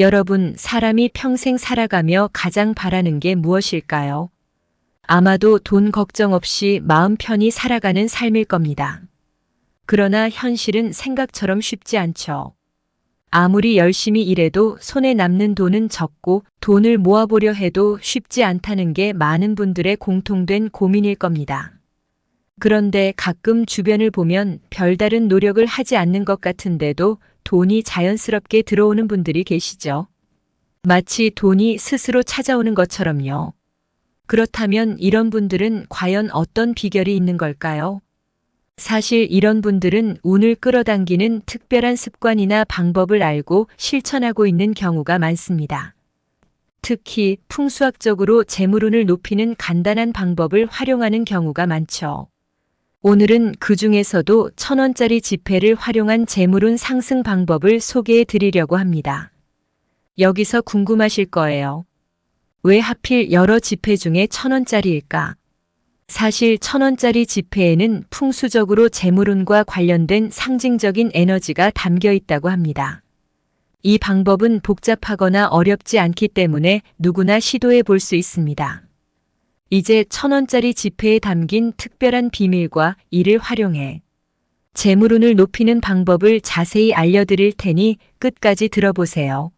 여러분, 사람이 평생 살아가며 가장 바라는 게 무엇일까요? 아마도 돈 걱정 없이 마음 편히 살아가는 삶일 겁니다. 그러나 현실은 생각처럼 쉽지 않죠. 아무리 열심히 일해도 손에 남는 돈은 적고 돈을 모아보려 해도 쉽지 않다는 게 많은 분들의 공통된 고민일 겁니다. 그런데 가끔 주변을 보면 별다른 노력을 하지 않는 것 같은데도 돈이 자연스럽게 들어오는 분들이 계시죠. 마치 돈이 스스로 찾아오는 것처럼요. 그렇다면 이런 분들은 과연 어떤 비결이 있는 걸까요? 사실 이런 분들은 운을 끌어당기는 특별한 습관이나 방법을 알고 실천하고 있는 경우가 많습니다. 특히 풍수학적으로 재물운을 높이는 간단한 방법을 활용하는 경우가 많죠. 오늘은 그 중에서도 1,000원짜리 지폐를 활용한 재물운 상승 방법을 소개해 드리려고 합니다. 여기서 궁금하실 거예요. 왜 하필 여러 지폐 중에 1,000원짜리일까? 사실 1,000원짜리 지폐에는 풍수적으로 재물운과 관련된 상징적인 에너지가 담겨 있다고 합니다. 이 방법은 복잡하거나 어렵지 않기 때문에 누구나 시도해 볼 수 있습니다. 이제 1,000원짜리 지폐에 담긴 특별한 비밀과 이를 활용해 재물운을 높이는 방법을 자세히 알려드릴 테니 끝까지 들어보세요.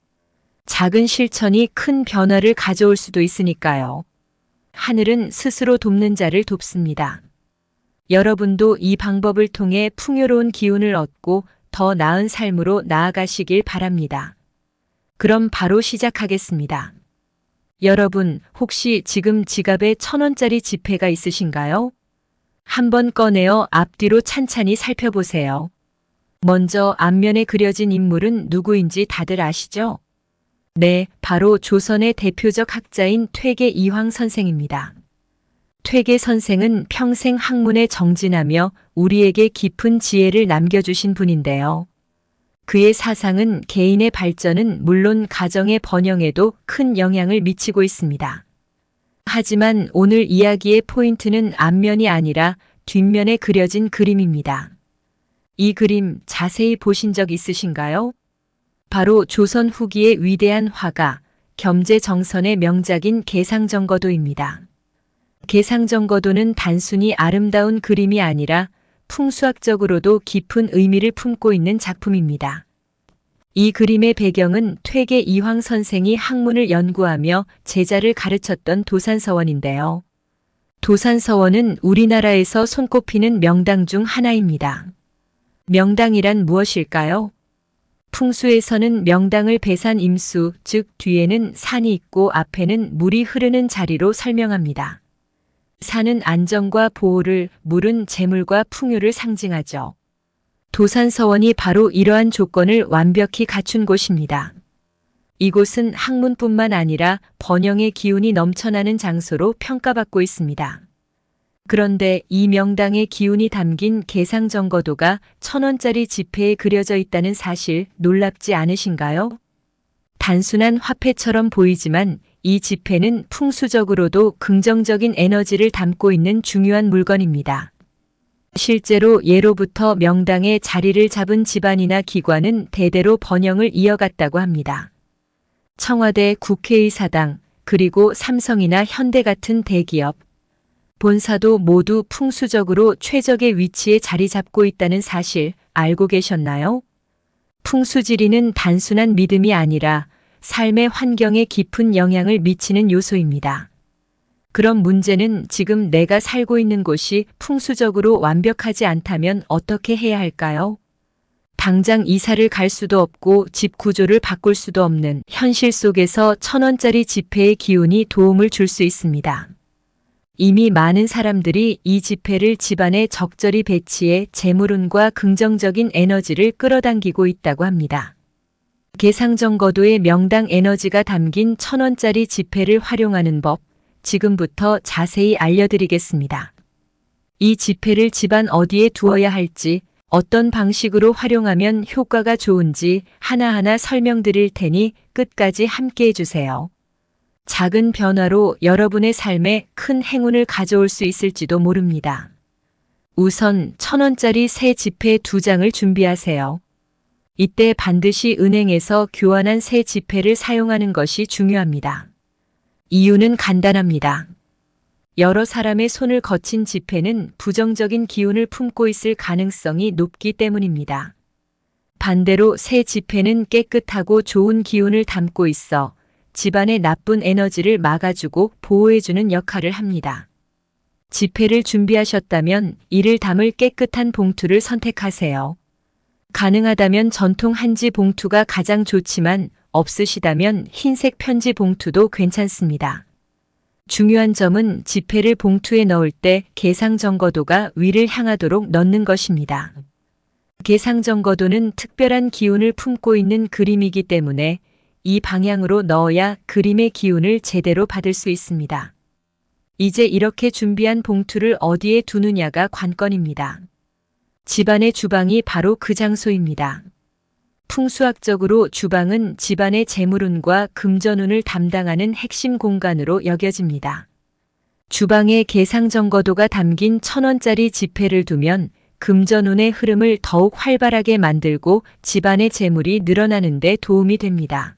작은 실천이 큰 변화를 가져올 수도 있으니까요. 하늘은 스스로 돕는 자를 돕습니다. 여러분도 이 방법을 통해 풍요로운 기운을 얻고 더 나은 삶으로 나아가시길 바랍니다. 그럼 바로 시작하겠습니다. 여러분, 혹시 지금 지갑에 1,000원짜리 지폐가 있으신가요? 한번 꺼내어 앞뒤로 찬찬히 살펴보세요. 먼저 앞면에 그려진 인물은 누구인지 다들 아시죠? 네, 바로 조선의 대표적 학자인 퇴계 이황 선생입니다. 퇴계 선생은 평생 학문에 정진하며 우리에게 깊은 지혜를 남겨주신 분인데요. 그의 사상은 개인의 발전은 물론 가정의 번영에도 큰 영향을 미치고 있습니다. 하지만 오늘 이야기의 포인트는 앞면이 아니라 뒷면에 그려진 그림입니다. 이 그림 자세히 보신 적 있으신가요? 바로 조선 후기의 위대한 화가 겸재정선의 명작인 계상정거도입니다. 계상정거도는 단순히 아름다운 그림이 아니라 풍수학적으로도 깊은 의미를 품고 있는 작품입니다. 이 그림의 배경은 퇴계 이황 선생이 학문을 연구하며 제자를 가르쳤던 도산서원인데요. 도산서원은 우리나라에서 손꼽히는 명당 중 하나입니다. 명당이란 무엇일까요? 풍수에서는 명당을 배산임수, 즉 뒤에는 산이 있고 앞에는 물이 흐르는 자리로 설명합니다. 산은 안정과 보호를, 물은 재물과 풍요를 상징하죠. 도산서원이 바로 이러한 조건을 완벽히 갖춘 곳입니다. 이곳은 학문뿐만 아니라 번영의 기운이 넘쳐나는 장소로 평가받고 있습니다. 그런데 이 명당의 기운이 담긴 계상정거도가 1,000원짜리 지폐에 그려져 있다는 사실 놀랍지 않으신가요? 단순한 화폐처럼 보이지만 이 지폐는 풍수적으로도 긍정적인 에너지를 담고 있는 중요한 물건입니다. 실제로 예로부터 명당에 자리를 잡은 집안이나 기관은 대대로 번영을 이어갔다고 합니다. 청와대, 국회의사당, 그리고 삼성이나 현대 같은 대기업, 본사도 모두 풍수적으로 최적의 위치에 자리 잡고 있다는 사실 알고 계셨나요? 풍수지리는 단순한 믿음이 아니라 삶의 환경에 깊은 영향을 미치는 요소입니다. 그럼 문제는 지금 내가 살고 있는 곳이 풍수적으로 완벽하지 않다면 어떻게 해야 할까요? 당장 이사를 갈 수도 없고 집 구조를 바꿀 수도 없는 현실 속에서 1,000원짜리 지폐의 기운이 도움을 줄 수 있습니다. 이미 많은 사람들이 이 지폐를 집안에 적절히 배치해 재물운과 긍정적인 에너지를 끌어당기고 있다고 합니다. 계상정거도의 명당 에너지가 담긴 1,000원짜리 지폐를 활용하는 법, 지금부터 자세히 알려드리겠습니다. 이 지폐를 집안 어디에 두어야 할지, 어떤 방식으로 활용하면 효과가 좋은지 하나하나 설명드릴 테니 끝까지 함께 해주세요. 작은 변화로 여러분의 삶에 큰 행운을 가져올 수 있을지도 모릅니다. 우선 1,000원짜리 새 지폐 2장을 준비하세요. 이때 반드시 은행에서 교환한 새 지폐를 사용하는 것이 중요합니다. 이유는 간단합니다. 여러 사람의 손을 거친 지폐는 부정적인 기운을 품고 있을 가능성이 높기 때문입니다. 반대로 새 지폐는 깨끗하고 좋은 기운을 담고 있어 집안의 나쁜 에너지를 막아주고 보호해주는 역할을 합니다. 지폐를 준비하셨다면 이를 담을 깨끗한 봉투를 선택하세요. 가능하다면 전통 한지 봉투가 가장 좋지만 없으시다면 흰색 편지 봉투도 괜찮습니다. 중요한 점은 지폐를 봉투에 넣을 때 개상정거도가 위를 향하도록 넣는 것입니다. 개상정거도는 특별한 기운을 품고 있는 그림이기 때문에 이 방향으로 넣어야 그림의 기운을 제대로 받을 수 있습니다. 이제 이렇게 준비한 봉투를 어디에 두느냐가 관건입니다. 집안의 주방이 바로 그 장소입니다. 풍수학적으로 주방은 집안의 재물운과 금전운을 담당하는 핵심 공간으로 여겨집니다. 주방에 개상정거도가 담긴 1,000원짜리 지폐를 두면 금전운의 흐름을 더욱 활발하게 만들고 집안의 재물이 늘어나는 데 도움이 됩니다.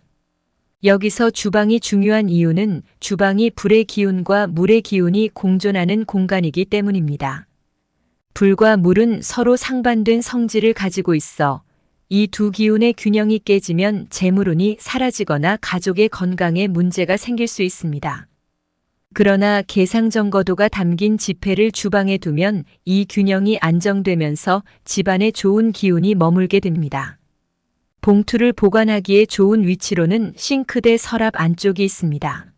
여기서 주방이 중요한 이유는 주방이 불의 기운과 물의 기운이 공존하는 공간이기 때문입니다. 불과 물은 서로 상반된 성질을 가지고 있어 이 두 기운의 균형이 깨지면 재물운이 사라지거나 가족의 건강에 문제가 생길 수 있습니다. 그러나 개상정거도가 담긴 지폐를 주방에 두면 이 균형이 안정되면서 집안에 좋은 기운이 머물게 됩니다. 봉투를 보관하기에 좋은 위치로는 싱크대 서랍 안쪽이 있습니다.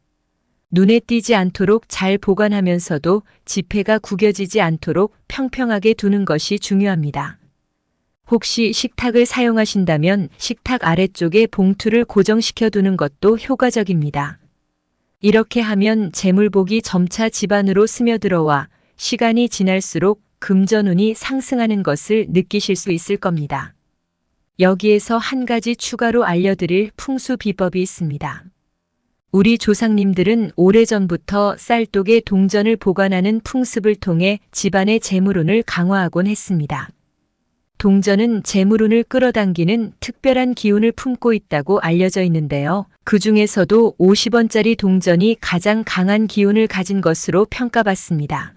눈에 띄지 않도록 잘 보관하면서도 지폐가 구겨지지 않도록 평평하게 두는 것이 중요합니다. 혹시 식탁을 사용하신다면 식탁 아래쪽에 봉투를 고정시켜 두는 것도 효과적입니다. 이렇게 하면 재물복이 점차 집안으로 스며들어와 시간이 지날수록 금전운이 상승하는 것을 느끼실 수 있을 겁니다. 여기에서 한 가지 추가로 알려드릴 풍수 비법이 있습니다. 우리 조상님들은 오래전부터 쌀독에 동전을 보관하는 풍습을 통해 집안의 재물운을 강화하곤 했습니다. 동전은 재물운을 끌어당기는 특별한 기운을 품고 있다고 알려져 있는데요. 그 중에서도 50원짜리 동전이 가장 강한 기운을 가진 것으로 평가받습니다.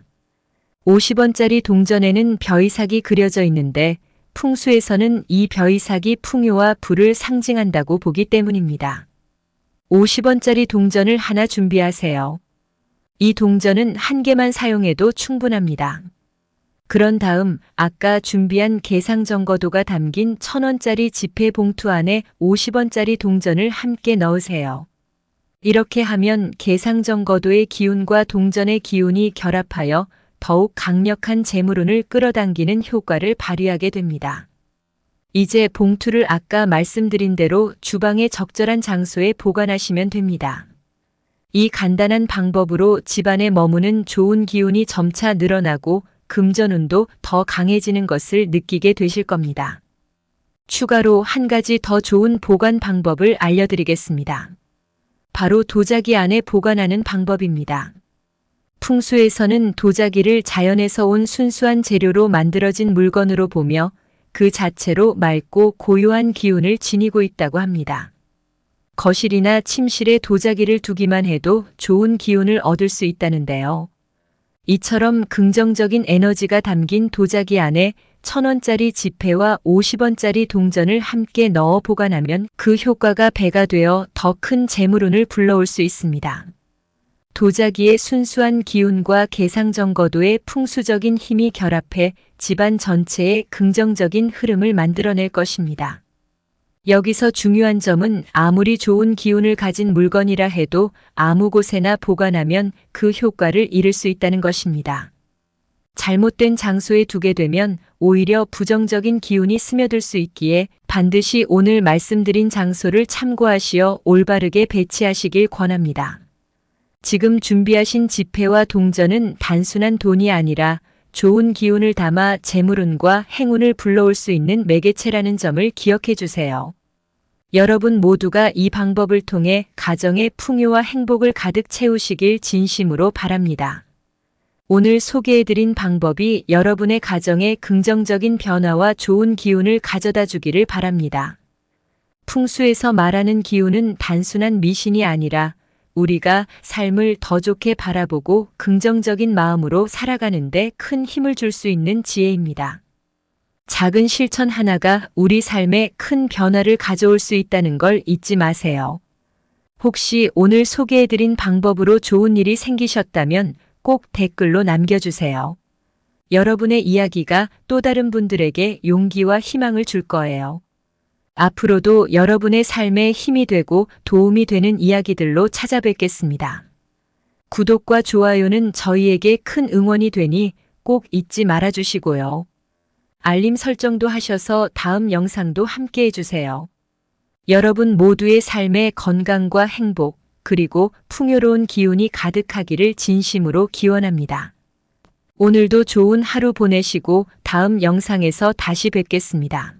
50원짜리 동전에는 벼이삭이 그려져 있는데 풍수에서는 이 벼이삭이 풍요와 불을 상징한다고 보기 때문입니다. 50원짜리 동전을 하나 준비하세요. 이 동전은 한 개만 사용해도 충분합니다. 그런 다음 아까 준비한 개상정거도가 담긴 1,000원짜리 지폐 봉투 안에 50원짜리 동전을 함께 넣으세요. 이렇게 하면 개상정거도의 기운과 동전의 기운이 결합하여 더욱 강력한 재물운을 끌어당기는 효과를 발휘하게 됩니다. 이제 봉투를 아까 말씀드린 대로 주방의 적절한 장소에 보관하시면 됩니다. 이 간단한 방법으로 집안에 머무는 좋은 기운이 점차 늘어나고 금전운도 더 강해지는 것을 느끼게 되실 겁니다. 추가로 한 가지 더 좋은 보관 방법을 알려드리겠습니다. 바로 도자기 안에 보관하는 방법입니다. 풍수에서는 도자기를 자연에서 온 순수한 재료로 만들어진 물건으로 보며 그 자체로 맑고 고요한 기운을 지니고 있다고 합니다. 거실이나 침실에 도자기를 두기만 해도 좋은 기운을 얻을 수 있다는데요. 이처럼 긍정적인 에너지가 담긴 도자기 안에 1,000원짜리 지폐와 50원짜리 동전을 함께 넣어 보관하면 그 효과가 배가 되어 더 큰 재물운을 불러올 수 있습니다. 도자기의 순수한 기운과 개상정거도의 풍수적인 힘이 결합해 집안 전체에 긍정적인 흐름을 만들어낼 것입니다. 여기서 중요한 점은 아무리 좋은 기운을 가진 물건이라 해도 아무 곳에나 보관하면 그 효과를 잃을 수 있다는 것입니다. 잘못된 장소에 두게 되면 오히려 부정적인 기운이 스며들 수 있기에 반드시 오늘 말씀드린 장소를 참고하시어 올바르게 배치하시길 권합니다. 지금 준비하신 지폐와 동전은 단순한 돈이 아니라 좋은 기운을 담아 재물운과 행운을 불러올 수 있는 매개체라는 점을 기억해 주세요. 여러분 모두가 이 방법을 통해 가정의 풍요와 행복을 가득 채우시길 진심으로 바랍니다. 오늘 소개해드린 방법이 여러분의 가정에 긍정적인 변화와 좋은 기운을 가져다 주기를 바랍니다. 풍수에서 말하는 기운은 단순한 미신이 아니라 우리가 삶을 더 좋게 바라보고 긍정적인 마음으로 살아가는데 큰 힘을 줄 수 있는 지혜입니다. 작은 실천 하나가 우리 삶에 큰 변화를 가져올 수 있다는 걸 잊지 마세요. 혹시 오늘 소개해드린 방법으로 좋은 일이 생기셨다면 꼭 댓글로 남겨주세요. 여러분의 이야기가 또 다른 분들에게 용기와 희망을 줄 거예요. 앞으로도 여러분의 삶에 힘이 되고 도움이 되는 이야기들로 찾아뵙겠습니다. 구독과 좋아요는 저희에게 큰 응원이 되니 꼭 잊지 말아주시고요. 알림 설정도 하셔서 다음 영상도 함께 해주세요. 여러분 모두의 삶에 건강과 행복, 그리고 풍요로운 기운이 가득하기를 진심으로 기원합니다. 오늘도 좋은 하루 보내시고 다음 영상에서 다시 뵙겠습니다.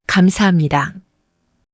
감사합니다.